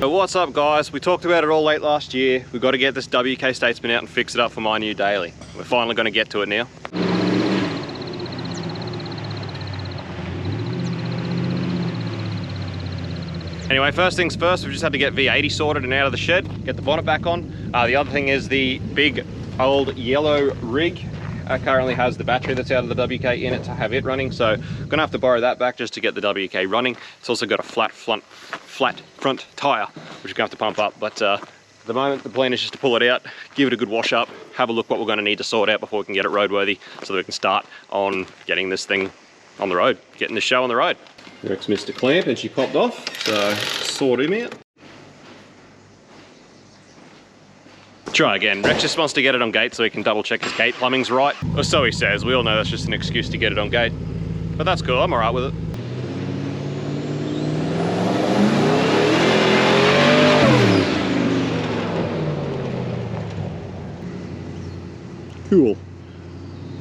So what's up guys, we talked about it all late last year. We've got to get this WK Statesman out and fix it up for my new daily. We're finally going to get to it now. Anyway, first things first, we've just had to get VEE080 sorted and out of the shed, get the bonnet back on. The other thing is the big old yellow rig currently has the battery that's out of the WK in it to have it running, so I'm gonna have to borrow that back just to get the WK running. It's also got a flat front tire, which we're gonna have to pump up, but at the moment the plan is just to pull it out, give it a good wash up, have a look what we're gonna need to sort out before we can get it roadworthy, so that we can start on getting this thing on the road, getting this show on the road. Rex missed a clamp and she popped off, so sort him out. Try again. Rex just wants to get it on gate so he can double check his gate plumbing's right. Or so he says. We all know that's just an excuse to get it on gate. But that's cool, I'm alright with it. Cool.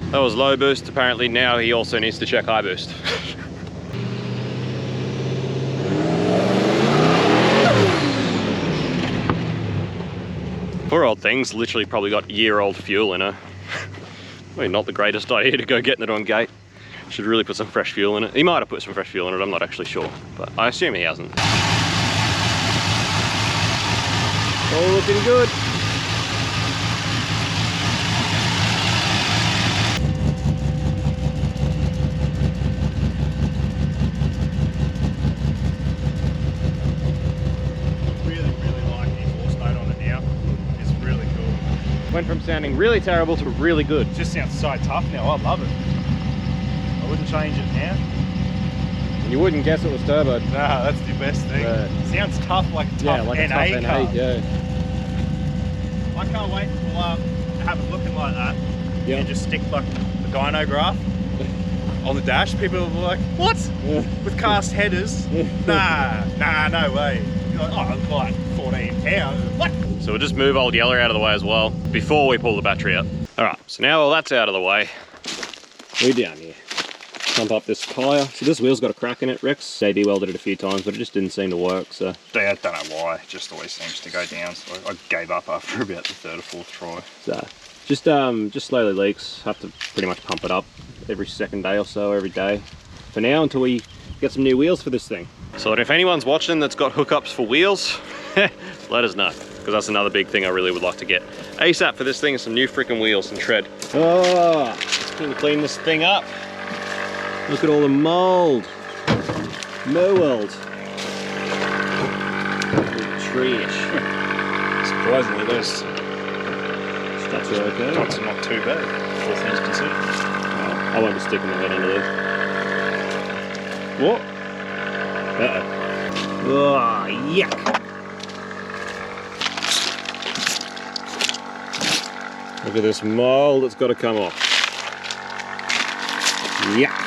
That was low boost. Apparently now he also needs to check high boost. Poor old thing's literally probably got year-old fuel in her. I mean, not the greatest idea to go getting it on gate. Should really put some fresh fuel in it. He might have put some fresh fuel in it, I'm not actually sure. But I assume he hasn't. All looking good. Went from sounding really terrible to really good. It just sounds so tough now, I love it. I wouldn't change it now. And you wouldn't guess it was turbo. Nah, that's the best thing. Sounds tough, like a tough like NA a tough car. NA, yeah. I can't wait to have it looking like that. Yeah. And just stick like the dyno graph on the dash. People will be like, what? Yeah. With cast headers? Nah, no way. You're like, oh, it's like 14 pounds. What? So we'll just move old Yeller out of the way as well before we pull the battery out. All right, so now all that's out of the way, we're down here. Pump up this tyre. So this wheel's got a crack in it, Rex. JB welded it a few times, but it just didn't seem to work, so. I don't know why, it just always seems to go down, so I gave up after about the third or fourth try. So Just slowly leaks. Have to pretty much pump it up every second day or so, every day. For now, until we get some new wheels for this thing. So if anyone's watching that's got hookups for wheels, let us know, because that's another big thing I really would like to get ASAP for this thing, is some new freaking wheels and tread. Oh, it's going to clean this thing up. Look at all the mold. Mold. Tree-ish. Surprisingly, those That's okay. dots are not too bad, all things considered. Oh, I won't be sticking my head under there. What? Uh-oh. Oh, yuck. Look at this mold, it's got to come off. Yuck.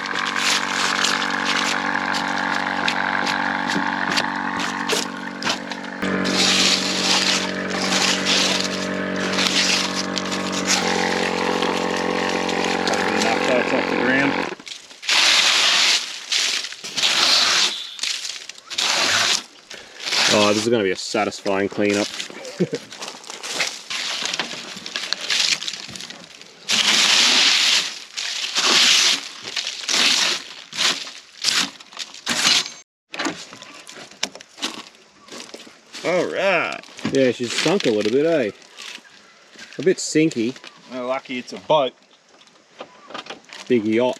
Off the ground. Oh, this is going to be a satisfying cleanup. All right. Yeah, she's sunk a little bit, eh? A bit sinky. Well, lucky it's a boat. Big yacht.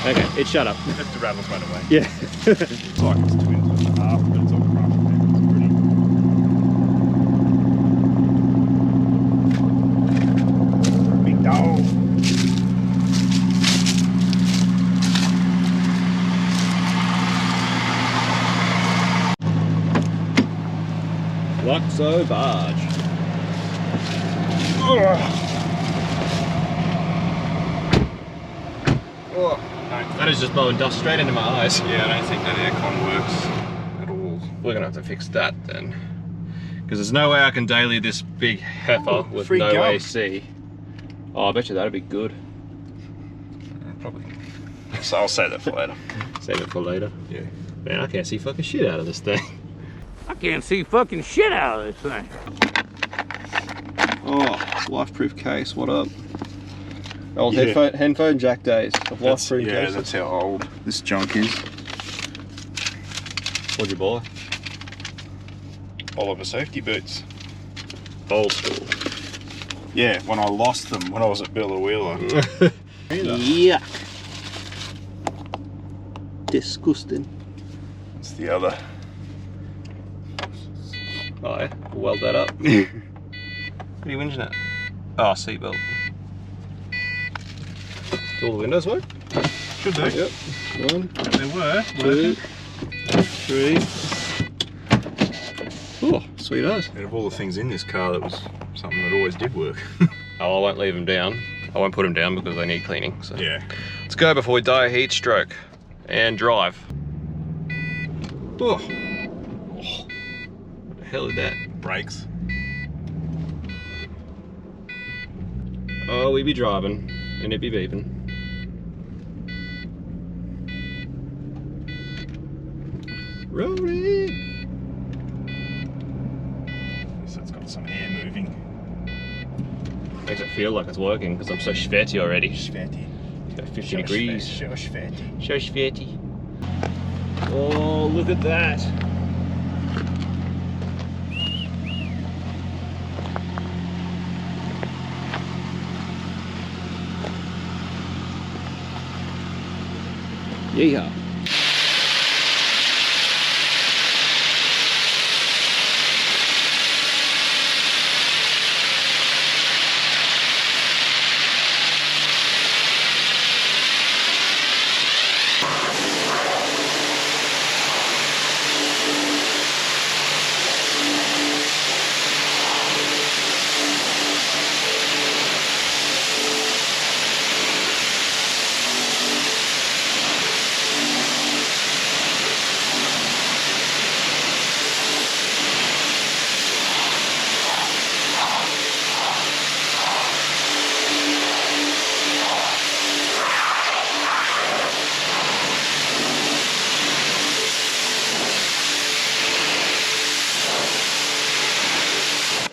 Okay, it shut up. If the rattles went away. Yeah. It's like it's 2.5, but it's all crushed. It's pretty. Big dog. Luxo barge. Oh, that is just blowing dust straight into my eyes. Yeah, I don't think that aircon works at all. We're gonna have to fix that then, because there's no way I can daily this big heifer with free no gum. AC. Oh, I bet you that'd be good. Probably. So I'll save that for later. Save it for later. Yeah. Man, I can't see fucking shit out of this thing. I can't see fucking shit out of this thing. Oh, life-proof case, what up? Old Yeah. headphone jack days of life-proof Yeah, cases. that's how old this junk is. What'd you buy? Oliver safety boots. Old school. Yeah, when I lost them when I was at Billa Wheeler. Yeah. Disgusting. That's the other. Oh yeah, we'll weld that up. What are you whinging at? Oh, seatbelt. Do all the windows work? Should do. Yep. One, They were. 2, 3. Oh, sweet as. Out of all the things in this car, that was something that always did work. Oh, I won't leave them down. I won't put them down because they need cleaning. So Yeah. let's go before we die of heat stroke and drive. Oh. What the hell is that? Brakes. Oh, we be driving and it be beeping. Rolling. So it's got some air moving. Makes it feel like it's working because I'm so sweaty already. Sweaty. It's about 50 degrees. So sweaty. So sweaty. Oh, look at that. Yeehaw.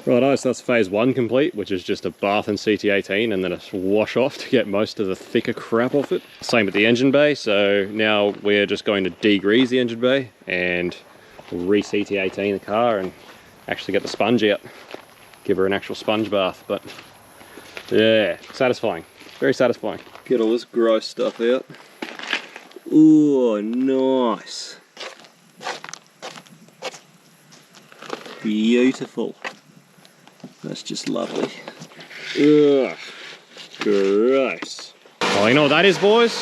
Righto, so that's phase 1 complete, which is just a bath in CT18 and then a wash off to get most of the thicker crap off it. Same with the engine bay, so now we're just going to degrease the engine bay and re-CT18 the car and actually get the sponge out. Give her an actual sponge bath, but yeah, satisfying, very satisfying. Get all this gross stuff out. Ooh, nice. Beautiful. That's just lovely. Ugh, gross. Oh, you know what that is, boys?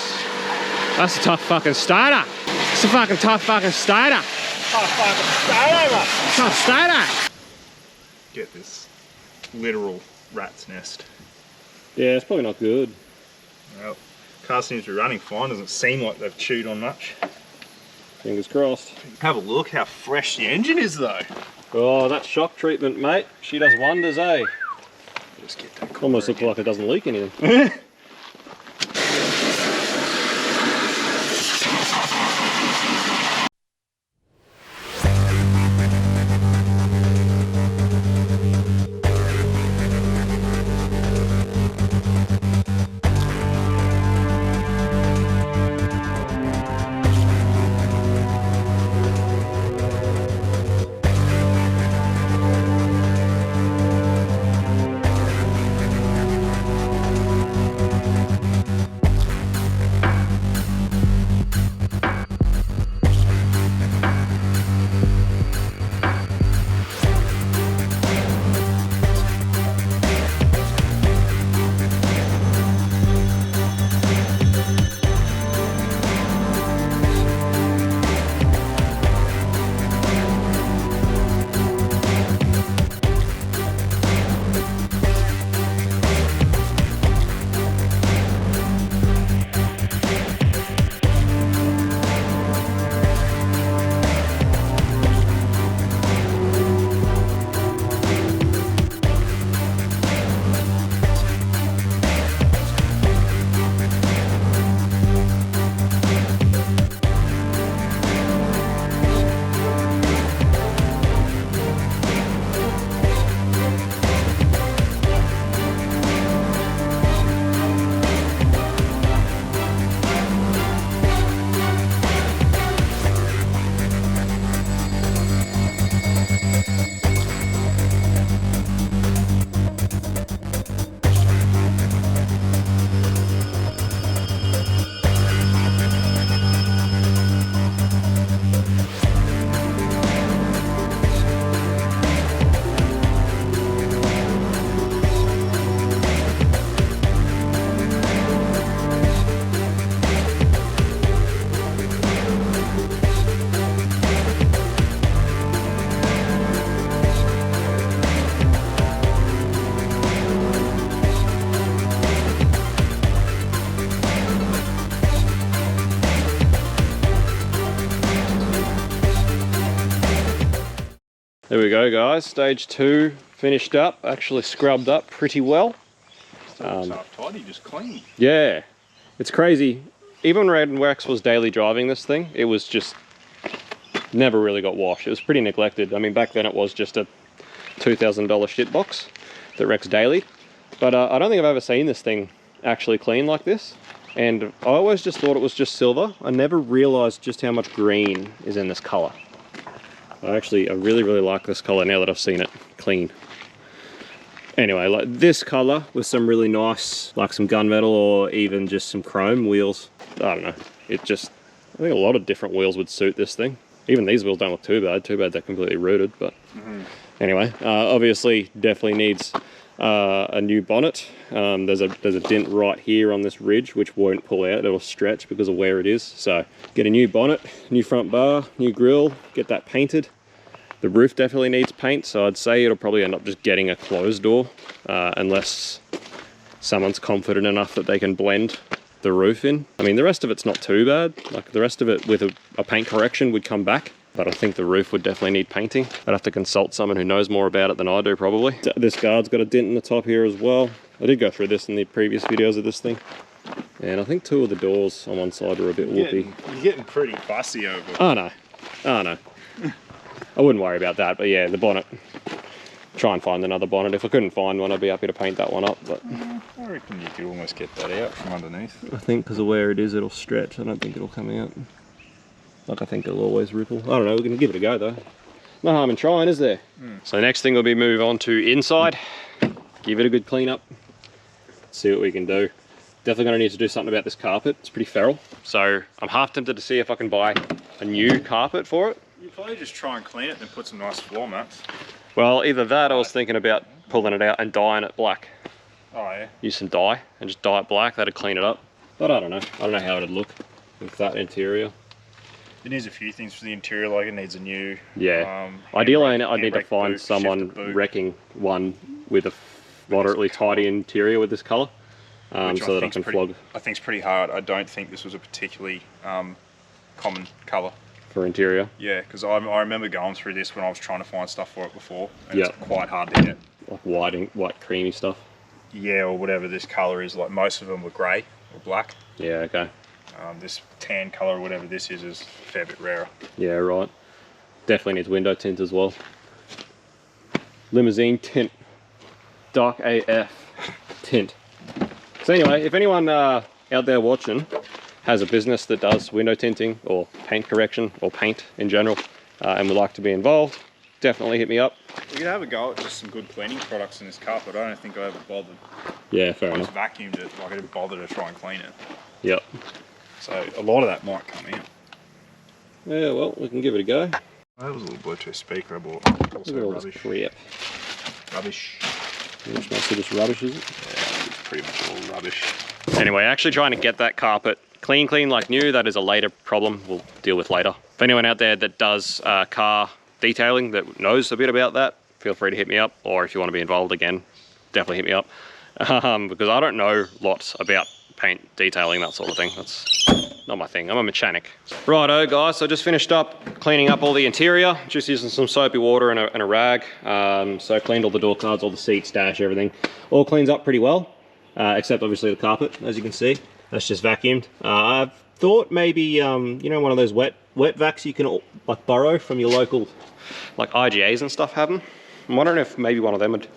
That's a tough fucking Stato. It's a fucking tough fucking Stato. Tough fucking Stato, mate. Tough Stato. Get this literal rat's nest. Yeah, it's probably not good. Well, car seems to be running fine. Doesn't seem like they've chewed on much. Fingers crossed. Have a look how fresh the engine is, though. Oh, that shock treatment, mate. She does wonders, eh? Just get that Almost looks like it doesn't leak anything. There we go, guys. Stage 2 finished up, actually scrubbed up pretty well. Tidy, just clean. Yeah, it's crazy. Even when Rex was daily driving this thing, it was just never really got washed. It was pretty neglected. I mean, back then it was just a $2,000 shit box that Rex daily. But I don't think I've ever seen this thing actually clean like this. And I always just thought it was just silver. I never realized just how much green is in this color. I really like this color now that I've seen it clean. Anyway, like this color with some really nice, like some gunmetal or even just some chrome wheels. I don't know. I think a lot of different wheels would suit this thing. Even these wheels don't look too bad. Too bad they're completely rooted, but anyway, obviously definitely needs a new bonnet. There's a dent right here on this ridge which won't pull out. It'll stretch because of where it is. So get a new bonnet, new front bar, new grille, get that painted. The roof definitely needs paint, so I'd say it'll probably end up just getting a closed door unless someone's confident enough that they can blend the roof in. I mean, the rest of it's not too bad. Like the rest of it with a paint correction would come back, but I think the roof would definitely need painting. I'd have to consult someone who knows more about it than I do probably. This guard's got a dent in the top here as well. I did go through this in the previous videos of this thing. And I think 2 of the doors on one side are a bit whoopy. You're getting pretty fussy over it. Oh no, oh no. I wouldn't worry about that, but yeah, the bonnet try and find another bonnet. If I couldn't find one, I'd be happy to paint that one up. But I reckon you could almost get that out from underneath. I think because of where it is, it'll stretch. I don't think it'll come out. Like I think it'll always ripple. I don't know, we're going to give it a go though. No harm in trying, is there? So the next thing will be move on to inside. Give it a good clean up. See what we can do. Definitely going to need to do something about this carpet. It's pretty feral. So I'm half tempted to see if I can buy a new carpet for it. You probably just try and clean it and then put some nice floor mats. Well, either that, I was thinking about pulling it out and dyeing it black. Oh yeah. Use some dye and just dye it black. That'd clean it up. But I don't know. I don't know how it'd look with that interior. It needs a few things for the interior, like it needs a new... Yeah. Ideally, I'd need to find someone wrecking one with a moderately tidy interior with this colour. So that I can flog. I think it's pretty hard. I don't think this was a particularly common colour. For interior? Yeah, because I remember going through this when I was trying to find stuff for it before, and it's quite hard to get. Like white creamy stuff? Yeah, or whatever this colour is. Like most of them were grey or black. Yeah, okay. This tan colour or whatever this is a fair bit rarer. Yeah, right. Definitely needs window tint as well. Limousine tint. Dark AF tint. So anyway, if anyone out there watching has a business that does window tinting or paint correction or paint in general and would like to be involved, definitely hit me up. You could have a go at just some good cleaning products in this carpet. I don't think I ever bothered. Yeah, fair enough. I just vacuumed it, like I didn't bother to try and clean it. Yep. So a lot of that might come out. Yeah, well, we can give it a go. That was a little Bluetooth speaker I bought. Also rubbish. Rubbish. Which mostly just rubbish, is it? Yeah, it's pretty much all rubbish. Anyway, actually trying to get that carpet clean like new, that is a later problem we'll deal with later. If anyone out there that does car detailing that knows a bit about that, feel free to hit me up, or if you want to be involved again, definitely hit me up. Because I don't know lots about paint detailing, that sort of thing. That's not my thing. I'm a mechanic. Righto guys, so I just finished up cleaning up all the interior, just using some soapy water and a rag. So I cleaned all the door cards, all the seats, dash, everything. All cleans up pretty well, except obviously the carpet, as you can see. That's just vacuumed. I've thought maybe, you know, one of those wet vacs you can like borrow from your local, like IGAs and stuff have them. I'm wondering if maybe one of them would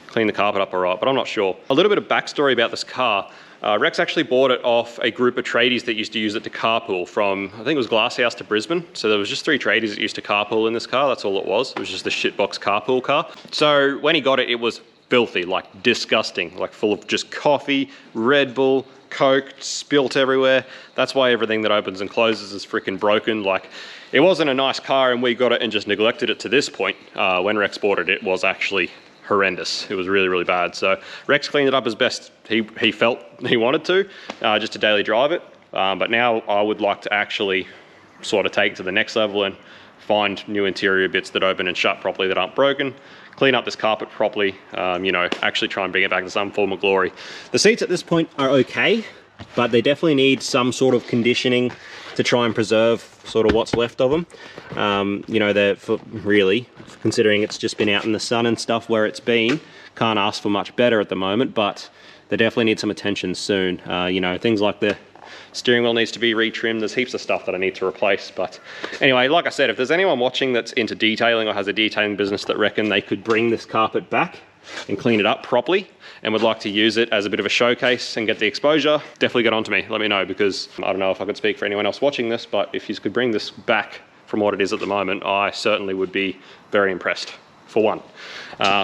clean the carpet up all right, but I'm not sure. A little bit of backstory about this car. Rex actually bought it off a group of tradies that used to use it to carpool from, I think it was Glasshouse to Brisbane. So there was just 3 tradies that used to carpool in this car. That's all it was. It was just a shitbox carpool car. So when he got it, it was filthy, like disgusting, like full of just coffee, Red Bull, Coke, spilt everywhere. That's why everything that opens and closes is freaking broken. Like, it wasn't a nice car and we got it and just neglected it to this point. When Rex bought it, it was actually horrendous. It was really, really bad. So Rex cleaned it up as best he felt he wanted to, just to daily drive it. But now I would like to actually sort of take it to the next level and find new interior bits that open and shut properly that aren't broken, clean up this carpet properly, you know, actually try and bring it back to some form of glory. The seats at this point are okay, but they definitely need some sort of conditioning to try and preserve sort of what's left of them. You know, they're really, considering it's just been out in the sun and stuff where it's been, can't ask for much better at the moment, but they definitely need some attention soon. You know, things like the steering wheel needs to be retrimmed. There's heaps of stuff that I need to replace. But anyway, like I said, if there's anyone watching that's into detailing or has a detailing business that reckon they could bring this carpet back and clean it up properly and would like to use it as a bit of a showcase and get the exposure, definitely get on to me. Let me know, because I don't know if I could speak for anyone else watching this, but if you could bring this back from what it is at the moment, I certainly would be very impressed, for one.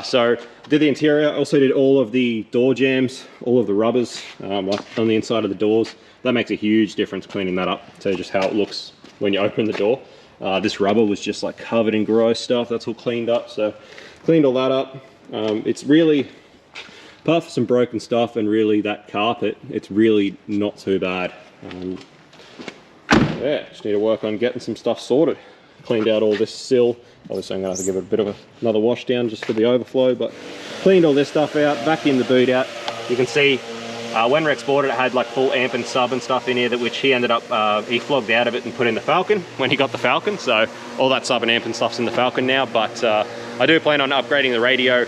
So did the interior, also did all of the door jambs, all of the rubbers like on the inside of the doors. That makes a huge difference cleaning that up. So just how it looks when you open the door. This rubber was just like covered in gross stuff. That's all cleaned up. So cleaned all that up. It's really, apart from some broken stuff and really that carpet, it's really not too bad. Yeah, just need to work on getting some stuff sorted. Cleaned out all this sill. Obviously I'm gonna have to give it a bit of another wash down just for the overflow, but cleaned all this stuff out, vacuumed the boot out. You can see when Rex bought it, it had like full amp and sub and stuff in here, that which he ended up, he flogged out of it and put in the Falcon when he got the Falcon. So all that sub and amp and stuff's in the Falcon now, but I do plan on upgrading the radio,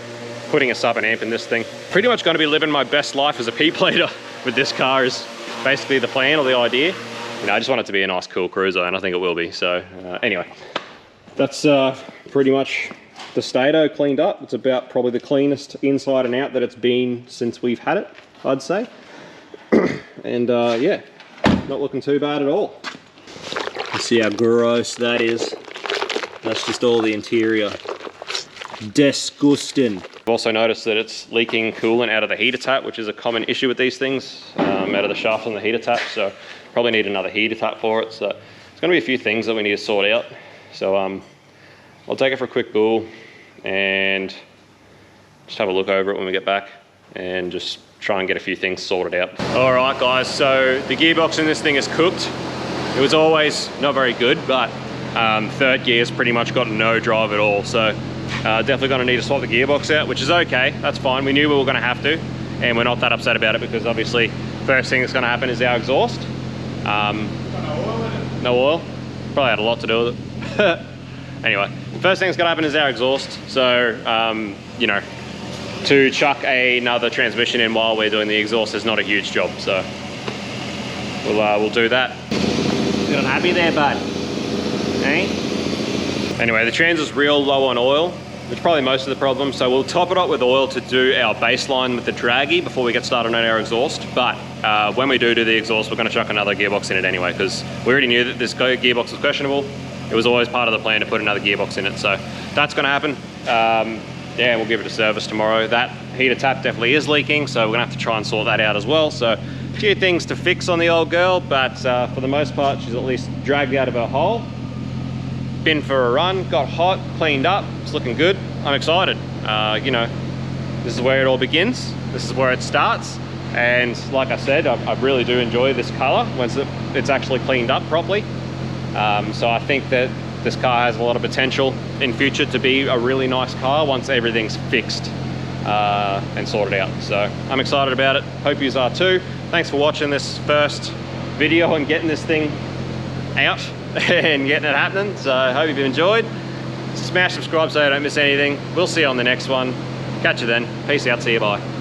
putting a sub and amp in this thing. Pretty much gonna be living my best life as a P-plater with this car is basically the plan or the idea. You know, I just want it to be a nice cool cruiser, and I think it will be. So anyway, that's pretty much the Stato cleaned up. It's about probably the cleanest inside and out that it's been since we've had it, I'd say. And yeah, not looking too bad at all. You see how gross that is? That's just all the interior. Disgusting. I've also noticed that it's leaking coolant out of the heater tap, which is a common issue with these things, out of the shaft on the heater tap. So probably need another heater tap for it. So there's going to be a few things that we need to sort out. So I'll take it for a quick bool and just have a look over it when we get back and just try and get a few things sorted out. All right, guys. So the gearbox in this thing is cooked. It was always not very good, but third gear's pretty much got no drive at all. So definitely going to need to swap the gearbox out, which is okay. That's fine. We knew we were going to have to, and we're not that upset about it because obviously first thing that's going to happen is our exhaust. No oil. Probably had a lot to do with it. Anyway, first thing that's going to happen is our exhaust. So, you know, to chuck another transmission in while we're doing the exhaust is not a huge job. So we'll do that. Feeling happy there, bud? Eh? Anyway, the trans is real low on oil, which is probably most of the problem. So we'll top it up with oil to do our baseline with the draggy before we get started on our exhaust. But when we do the exhaust, we're going to chuck another gearbox in it anyway, because we already knew that this gearbox was questionable. It was always part of the plan to put another gearbox in it. So that's going to happen. Yeah, we'll give it a service tomorrow. That heater tap definitely is leaking, so we're going to have to try and sort that out as well. So a few things to fix on the old girl, but for the most part, she's at least dragged out of her hole. Been for a run, got hot, cleaned up, it's looking good. I'm excited. You know, this is where it all begins. This is where it starts. And like I said, I really do enjoy this color once it's actually cleaned up properly. So I think that this car has a lot of potential in future to be a really nice car once everything's fixed and sorted out. So I'm excited about it. Hope you are too. Thanks for watching this first video and getting this thing out and getting it happening. So I hope you've enjoyed. Smash subscribe so you don't miss anything. We'll see you on the next one. Catch you then. Peace out. See you. Bye.